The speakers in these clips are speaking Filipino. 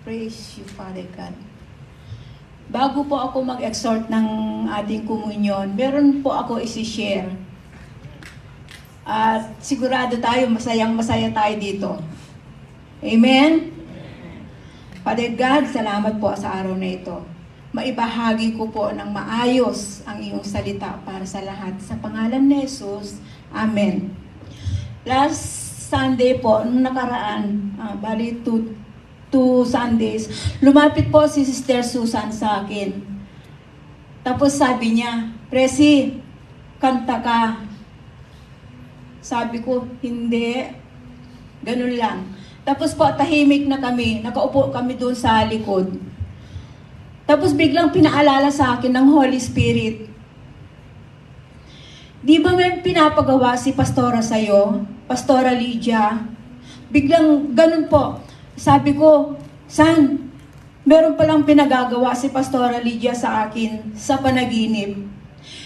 Praise you, Father God. Bago po ako mag-exhort ng ating komunyon, meron po ako isi-share. At sigurado tayo, masayang-masaya tayo dito. Amen? Father God, salamat po sa araw na ito. Maibahagi ko po ng maayos ang iyong salita para sa lahat. Sa pangalan ni Jesus, Amen. Last Sunday po, nung nakaraan, bali two Sundays, lumapit po si Sister Susan sa akin. Tapos sabi niya, Presi, kanta ka. Sabi ko, hindi. Ganun lang. Tapos po, tahimik na kami. Nakaupo kami doon sa likod. Tapos biglang pinaalala sa akin ng Holy Spirit. Di ba may pinapagawa si Pastora sa'yo? Pastora Lydia? Biglang ganun po. Sabi ko, San, meron palang pinagagawa si Pastora Lydia sa akin sa panaginip.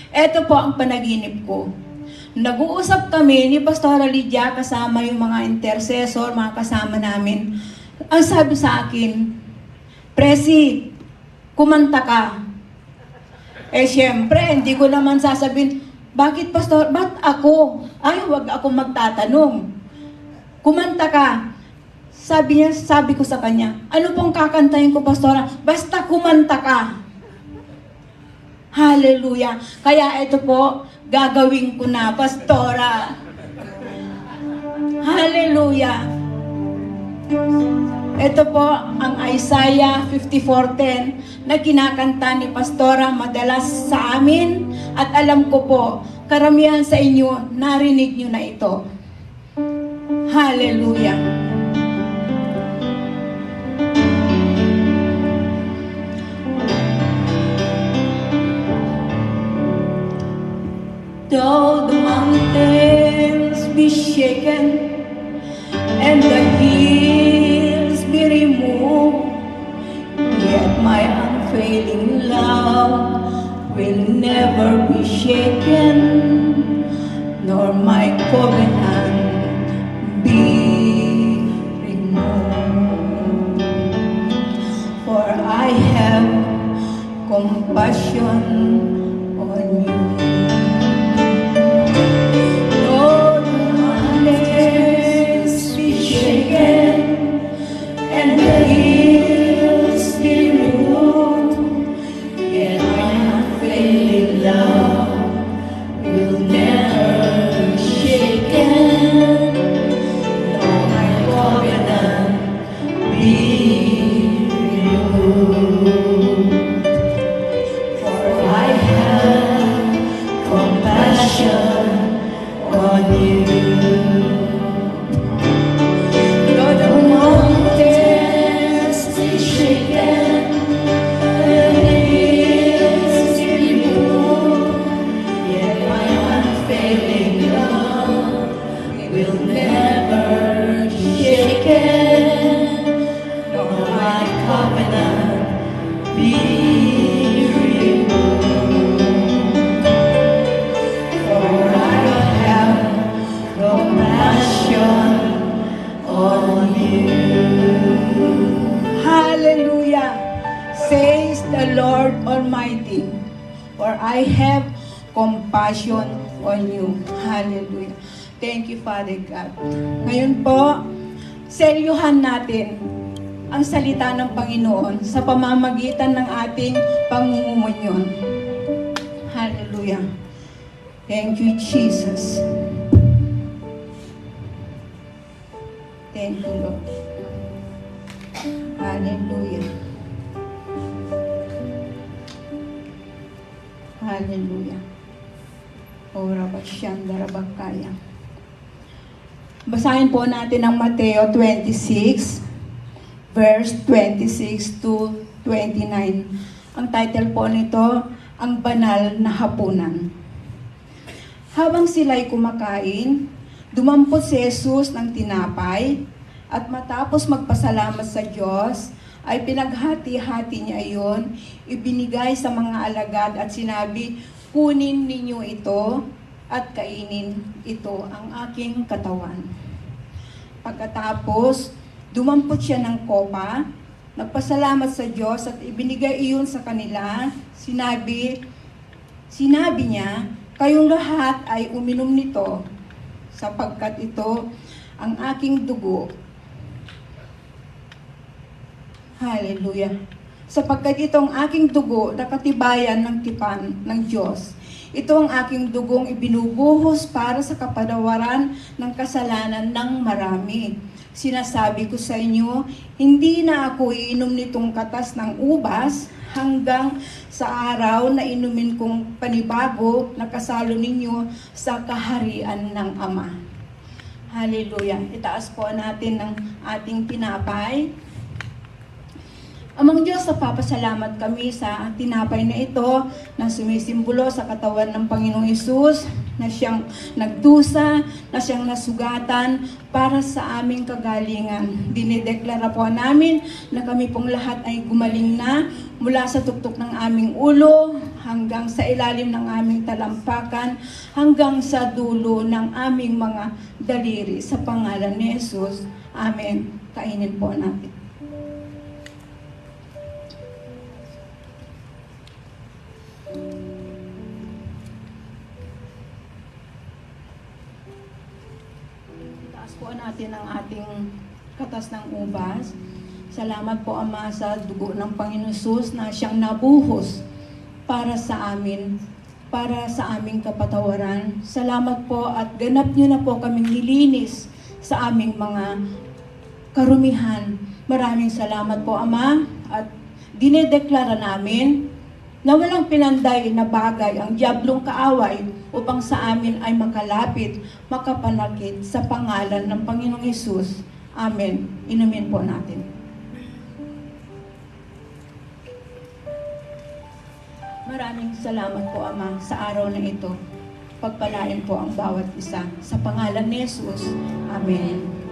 Ito po ang panaginip ko. Nag-uusap kami ni Pastora Lydia kasama yung mga intercessor, mga kasama namin. Ang sabi sa akin, Presi, kumanta ka. Siyempre, hindi ko naman sasabihin, bakit Pastor, ba't ako? Ay, wag ako magtatanong. Kumanta ka. Sabi ko sa kanya, ano pong kakantahin ko, Pastora? Basta kumanta ka. Hallelujah. Kaya ito po, gagawin ko na, Pastora. Hallelujah. Ito po ang Isaiah 54:10 na kinakanta ni Pastora madalas sa amin at alam ko po, karamihan sa inyo, narinig nyo na ito. Hallelujah. Though the mountains be shaken and the hills be removed, yet my unfailing love will never be shaken, nor my covenant be removed. For I have compassion on you. Says the Lord Almighty, for I have compassion on you. Hallelujah. Thank you, Father God. Ngayon po, selyuhan natin ang salita ng Panginoon sa pamamagitan ng ating pangungumunyon. Hallelujah. Thank you, Jesus. Thank you, Lord. Hallelujah. Hallelujah. Ora basyanda rabakaya. Basahin po natin ang Mateo 26, verse 26 to 29. Ang title po nito, Ang Banal na Hapunan. Habang sila'y kumakain, dumampot si Jesus ng tinapay at matapos magpasalamat sa Diyos, ay pinaghati-hati niya iyon, ibinigay sa mga alagad at sinabi, kunin ninyo ito at kainin ito ang aking katawan. Pagkatapos, dumampot siya ng kopa, nagpasalamat sa Diyos at ibinigay iyon sa kanila. Sinabi niya, kayong lahat ay uminom nito sapagkat ito ang aking dugo. Hallelujah. Sapagkat itong aking dugo na katibayan ng tipan ng Diyos. Ito ang aking dugong ibinubuhos para sa kapatawaran ng kasalanan ng marami. Sinasabi ko sa inyo, hindi na ako iinom nitong katas ng ubas hanggang sa araw na inumin kong panibago na kasalo ninyo sa kaharian ng Ama. Hallelujah. Itaas po natin ng ating tinapay. Amang Diyos, napapasalamat kami sa tinapay na ito na sumisimbolo sa katawan ng Panginoong Hesus, na siyang nagdusa, na siyang nasugatan para sa aming kagalingan. Dinideklara po namin na kami pong lahat ay gumaling na mula sa tuktok ng aming ulo hanggang sa ilalim ng aming talampakan hanggang sa dulo ng aming mga daliri. Sa pangalan ni Hesus. Amen. Kainin po natin. Po natin ang ating katas ng ubas. Salamat po, Ama, sa dugo ng Panginoon Hesus na siyang nabuhos para sa amin, para sa aming kapatawaran. Salamat po at ganap niyo na po kaming nilinis sa aming mga karumihan. Maraming salamat po, Ama, at dinedeklara namin na walang pinanday na bagay ang diablong kaaway upang sa amin ay makalapit, makapanakit sa pangalan ng Panginoong Hesus. Amen. Inumin po natin. Maraming salamat po, Ama, sa araw na ito. Pagpalain po ang bawat isa. Sa pangalan ni Hesus. Amen.